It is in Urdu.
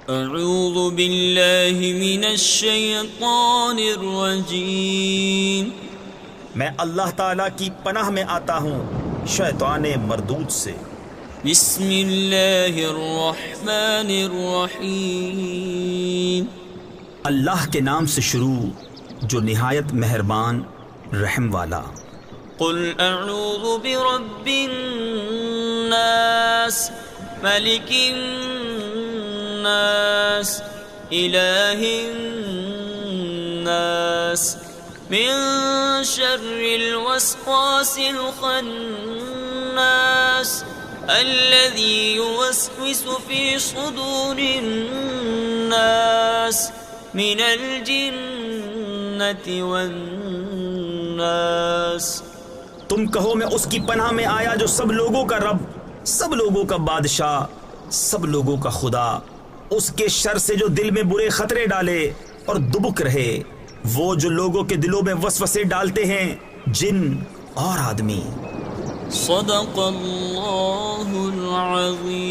اعوذ باللہ من الشیطان الرجیم، میں اللہ تعالیٰ کی پناہ میں آتا ہوں شیطان مردود سے۔ بسم اللہ الرحمن الرحیم، اللہ کے نام سے شروع جو نہایت مہربان رحم والا۔ قل اعوذ برب الناس، ملک الناس، الہ الناس، من شر الوسواس الخناس، الذي يوسوس في صدور الناس من الجنة والناس۔ تم کہو میں اس کی پناہ میں آیا جو سب لوگوں کا رب، سب لوگوں کا بادشاہ، سب لوگوں کا خدا، اس کے شر سے جو دل میں برے خطرے ڈالے اور دبک رہے، وہ جو لوگوں کے دلوں میں وسوسے ڈالتے ہیں، جن اور آدمی۔ صدق اللہ العظیم۔